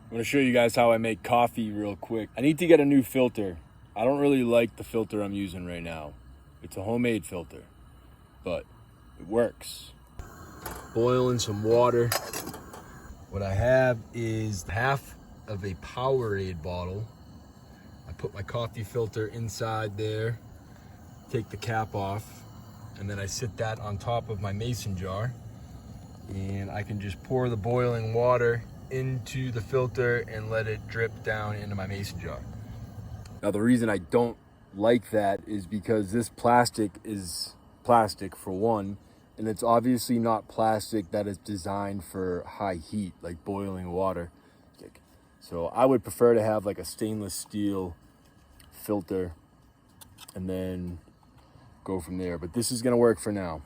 I'm gonna show you guys how I make coffee real quick. I need to get a new filter. I don't really like the filter I'm using right now. It's a homemade filter, but it works. Boil in some water. What I have is half of a Powerade bottle. I put my coffee filter inside there, take the cap off, and then I sit that on top of my mason jar. And I can just pour the boiling water into the filter and let it drip down into my mason jar. Now the reason I don't like that is because this plastic is plastic for one, and it's obviously not plastic that is designed for high heat, like boiling water. So I would prefer to have like a stainless steel filter and then go from there. But this is gonna work for now.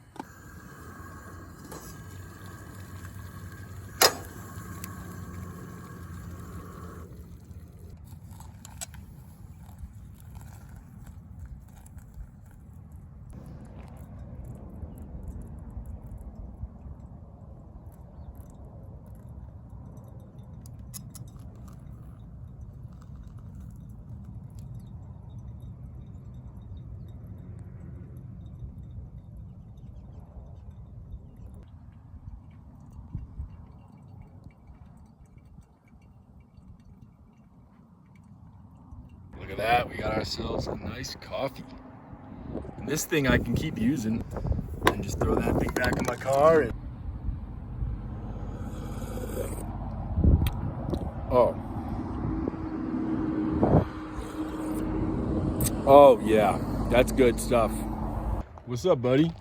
Look at that, we got ourselves a nice coffee. And this thing I can keep using and just throw that thing back in my car. And oh yeah, that's good stuff. What's up, buddy?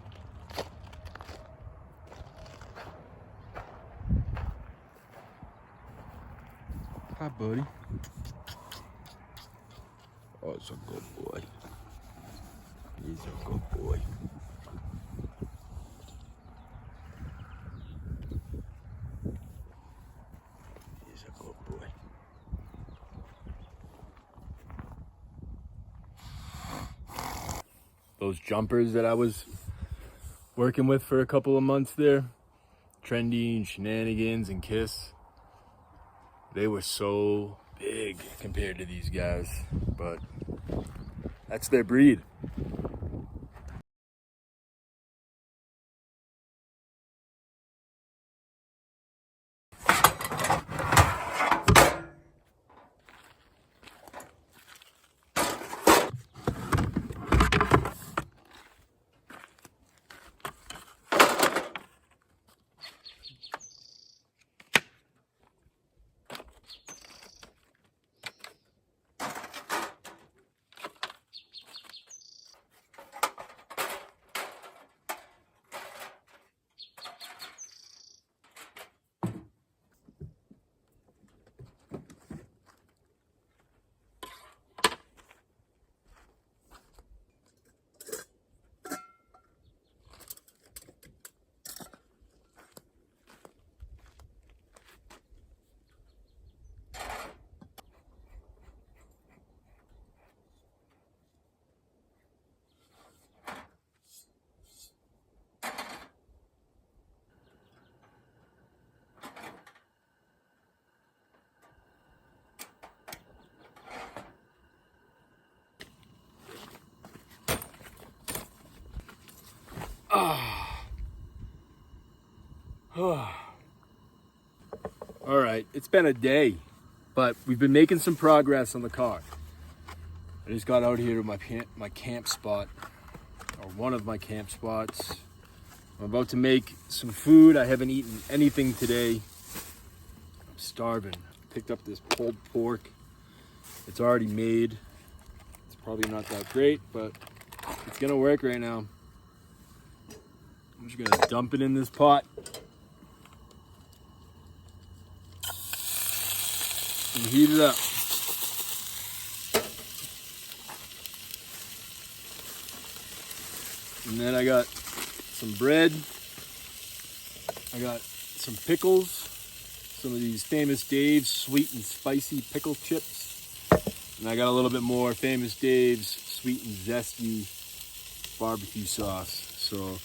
Hi, buddy. Oh, it's a good boy. He's a good boy. He's a good boy. Those jumpers that I was working with for a couple of months there, Trendy and Shenanigans and Kiss, they were so big compared to these guys, but that's their breed. All right, it's been a day, but we've been making some progress on the car. I just got out here to my camp spot, or one of my camp spots. I'm about to make some food. I haven't eaten anything today. I'm starving. Picked up this pulled pork. It's already made. It's probably not that great, but it's gonna work right now. I'm just gonna dump it in this pot and heat it up. And then I got some bread. I got some pickles, some of these Famous Dave's sweet and spicy pickle chips. And I got a little bit more Famous Dave's sweet and zesty barbecue sauce. So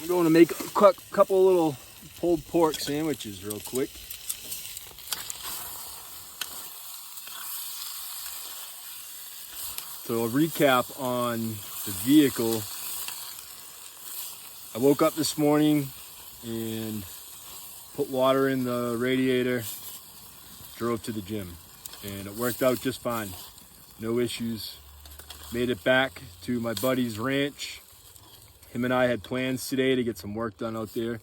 I'm going to make a couple little pulled pork sandwiches real quick. So a recap on the vehicle. I woke up this morning and put water in the radiator, drove to the gym, and it worked out just fine. No issues. Made it back to my buddy's ranch. Him and I had plans today to get some work done out there,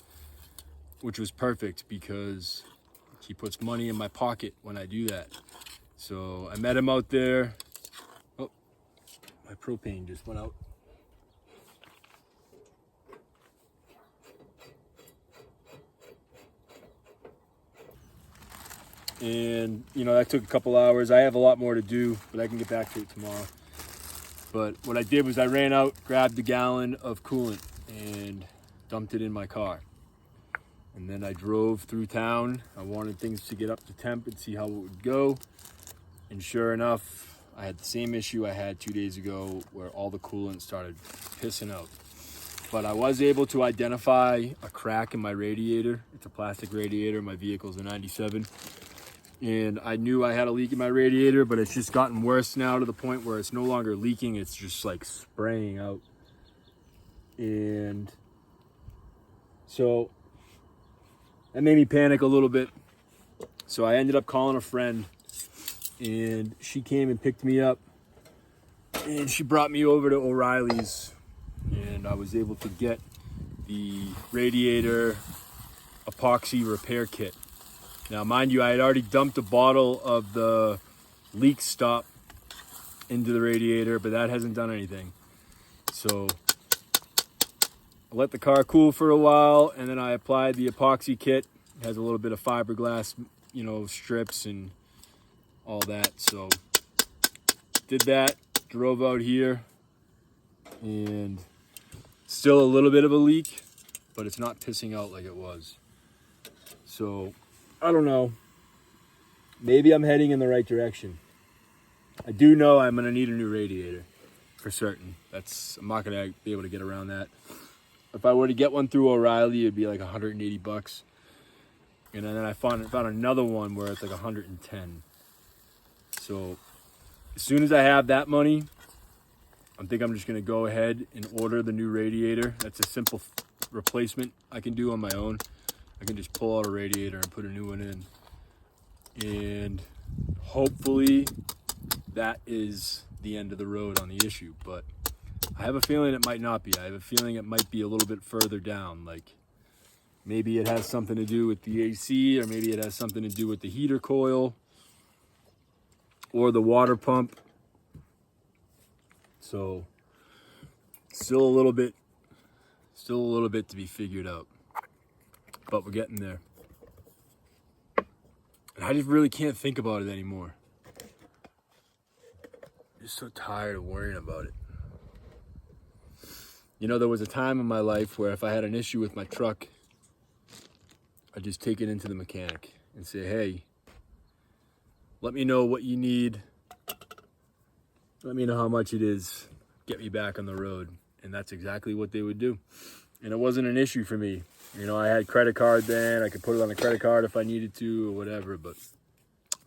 which was perfect because he puts money in my pocket when I do that. So I met him out there. Oh, my propane just went out. And you know, that took a couple hours. I have a lot more to do, but I can get back to it tomorrow. But what I did was I ran out, grabbed a gallon of coolant and dumped it in my car. And then I drove through town. I wanted things to get up to temp and see how it would go. And sure enough, I had the same issue I had 2 days ago where all the coolant started pissing out. But I was able to identify a crack in my radiator. It's a plastic radiator. My vehicle's a 97. And I knew I had a leak in my radiator, but it's just gotten worse now to the point where it's no longer leaking. It's just like spraying out. And so that made me panic a little bit. So I ended up calling a friend, and she came and picked me up, and she brought me over to O'Reilly's, and I was able to get the radiator epoxy repair kit. Now, mind you, I had already dumped a bottle of the leak stop into the radiator, but that hasn't done anything. So I let the car cool for a while, and then I applied the epoxy kit. It has a little bit of fiberglass, you know, strips and all that. So did that, drove out here, and still a little bit of a leak, but it's not pissing out like it was. So I don't know. Maybe I'm heading in the right direction. I do know I'm gonna need a new radiator for certain. I'm not gonna be able to get around that. If I were to get one through O'Reilly, it'd be like 180 bucks. And then I found another one where it's like 110. So as soon as I have that money, I think I'm just gonna go ahead and order the new radiator. That's a simple replacement I can do on my own. I can just pull out a radiator and put a new one in. And hopefully that is the end of the road on the issue. But I have a feeling it might not be. I have a feeling it might be a little bit further down. Like maybe it has something to do with the AC, or maybe it has something to do with the heater coil or the water pump. So still a little bit to be figured out. But we're getting there. And I just really can't think about it anymore. I'm just so tired of worrying about it. You know, there was a time in my life where if I had an issue with my truck, I'd just take it into the mechanic and say, hey, let me know what you need. Let me know how much it is. Get me back on the road. And that's exactly what they would do. And it wasn't an issue for me. You know, I had credit card then. I could put it on a credit card if I needed to or whatever. But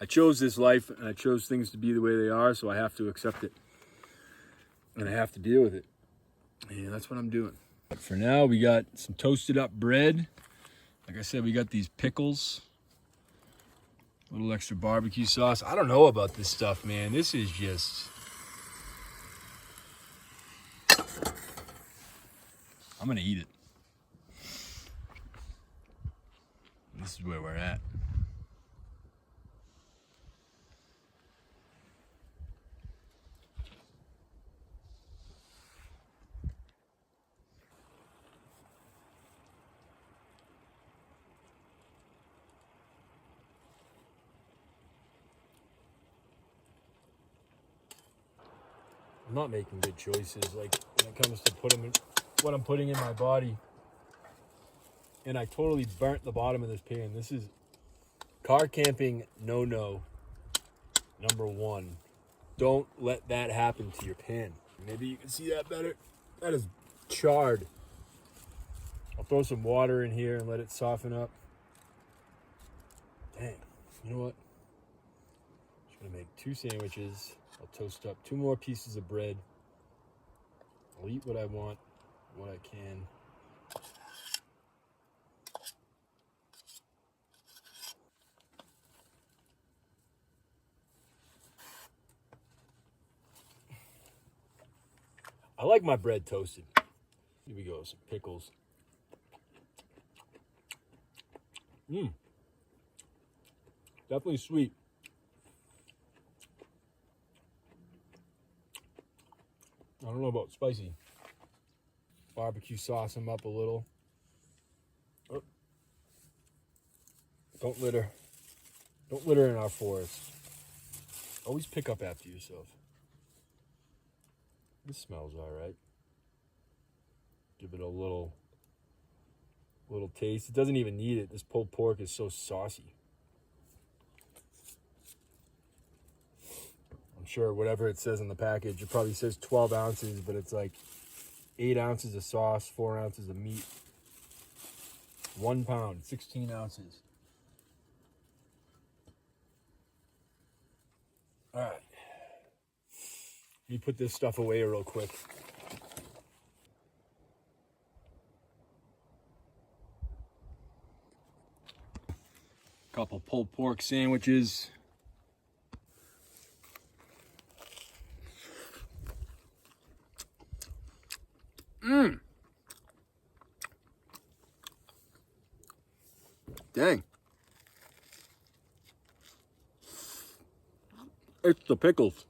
I chose this life, and I chose things to be the way they are, so I have to accept it. And I have to deal with it. And that's what I'm doing. But for now, we got some toasted up bread. Like I said, we got these pickles. A little extra barbecue sauce. I don't know about this stuff, man. This is just... I'm going to eat it. This is where we're at. I'm not making good choices, like when it comes to what I'm putting in my body. And I totally burnt the bottom of this pan. This is car camping no-no number one. Don't let that happen to your pan. Maybe you can see that better. That is charred. I'll throw some water in here and let it soften up. Dang, you know what? I'm gonna make 2 sandwiches. I'll toast up 2 more pieces of bread. I'll eat what I want, what I can. I like my bread toasted. Here we go, some pickles. Definitely sweet. I don't know about spicy. Barbecue sauce them up a little. Oh. Don't litter. Don't litter in our forest. Always pick up after yourself. This smells all right. Give it a little taste. It doesn't even need it. This pulled pork is so saucy. I'm sure whatever it says on the package, it probably says 12 ounces, but it's like 8 ounces of sauce, 4 ounces of meat. 1 pound, 16 ounces. All right. Let me put this stuff away real quick. Couple pulled pork sandwiches. Dang. It's the pickles.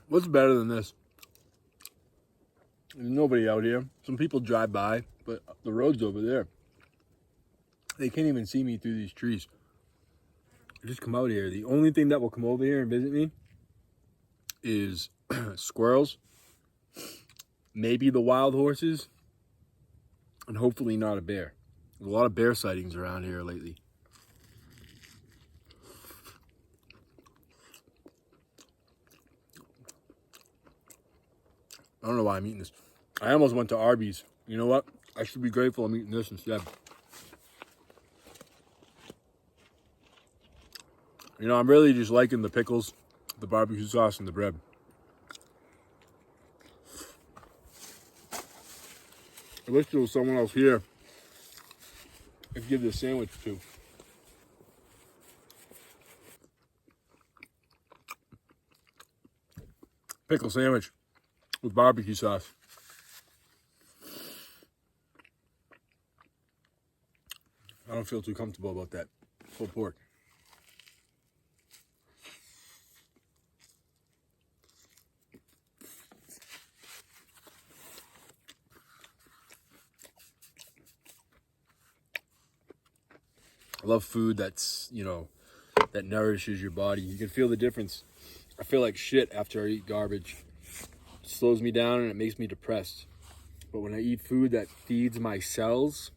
What's better than this? There's nobody out here. Some people drive by, but the road's over there. They can't even see me through these trees. I just come out here. The only thing that will come over here and visit me is squirrels, maybe the wild horses, and hopefully not a bear. There's a lot of bear sightings around here lately. I don't know why I'm eating this. I almost went to Arby's. You know what? I should be grateful I'm eating this instead. You know, I'm really just liking the pickles, the barbecue sauce, and the bread. I wish there was someone else here I could give this sandwich to. Pickle sandwich with barbecue sauce. I don't feel too comfortable about that. Pulled pork. I love food that's, you know, that nourishes your body. You can feel the difference. I feel like shit after I eat garbage. It slows me down and it makes me depressed. But when I eat food that feeds my cells,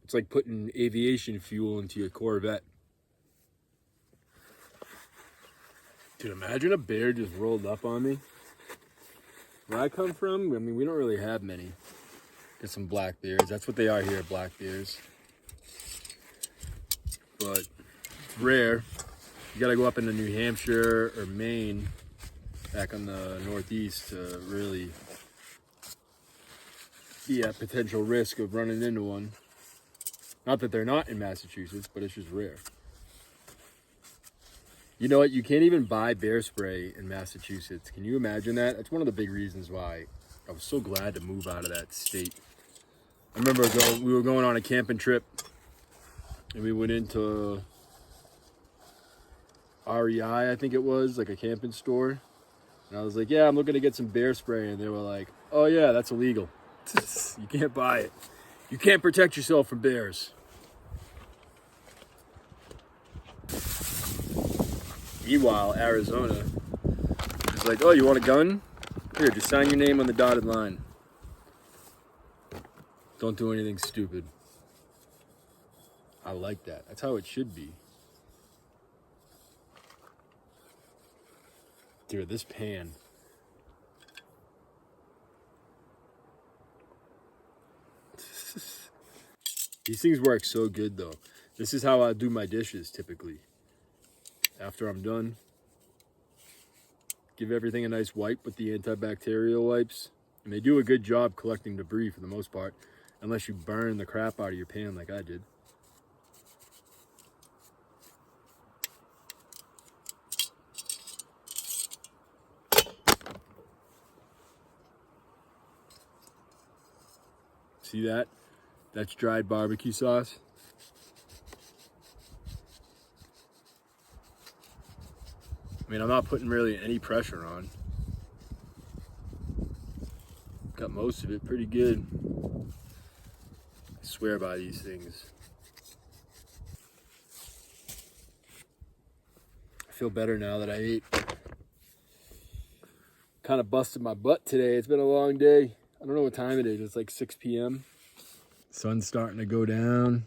it's like putting aviation fuel into your Corvette. Dude, imagine a bear just rolled up on me. Where I come from, I mean, we don't really have many. Get some black bears. That's what they are here, black bears. But it's rare. You gotta go up into New Hampshire or Maine, back on the Northeast, to really be at potential risk of running into one. Not that they're not in Massachusetts, but it's just rare. You know what? You can't even buy bear spray in Massachusetts. Can you imagine that? That's one of the big reasons why I was so glad to move out of that state. I remember we were going on a camping trip, and we went into REI, I think it was, like a camping store. And I was like, yeah, I'm looking to get some bear spray. And they were like, oh yeah, that's illegal. You can't buy it. You can't protect yourself from bears. Meanwhile, Arizona is like, oh, you want a gun? Here, just sign your name on the dotted line. Don't do anything stupid. I like that. That's how it should be. Dude, this pan. These things work so good though. This is how I do my dishes typically. After I'm done, give everything a nice wipe with the antibacterial wipes. And they do a good job collecting debris for the most part, unless you burn the crap out of your pan like I did. See that? That's dried barbecue sauce. I mean, I'm not putting really any pressure on. Got most of it pretty good. I swear by these things. I feel better now that I ate. Kind of busted my butt today. It's been a long day. I don't know what time it is. It's like 6 p.m. Sun's starting to go down.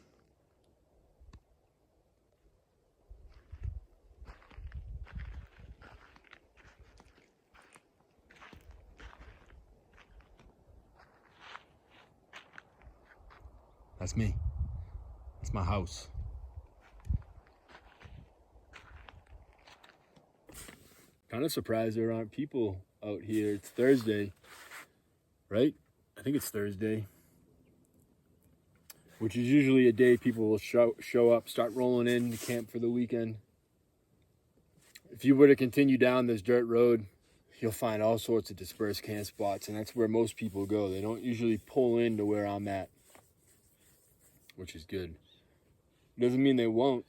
That's me. That's my house. Kind of surprised there aren't people out here. It's Thursday, right? I think it's Thursday. Which is usually a day people will show up, start rolling in to camp for the weekend. If you were to continue down this dirt road, you'll find all sorts of dispersed camp spots, and that's where most people go. They don't usually pull into where I'm at, which is good. Doesn't mean they won't,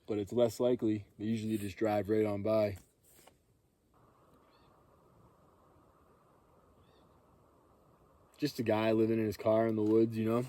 but it's less likely. They usually just drive right on by. Just a guy living in his car in the woods, you know?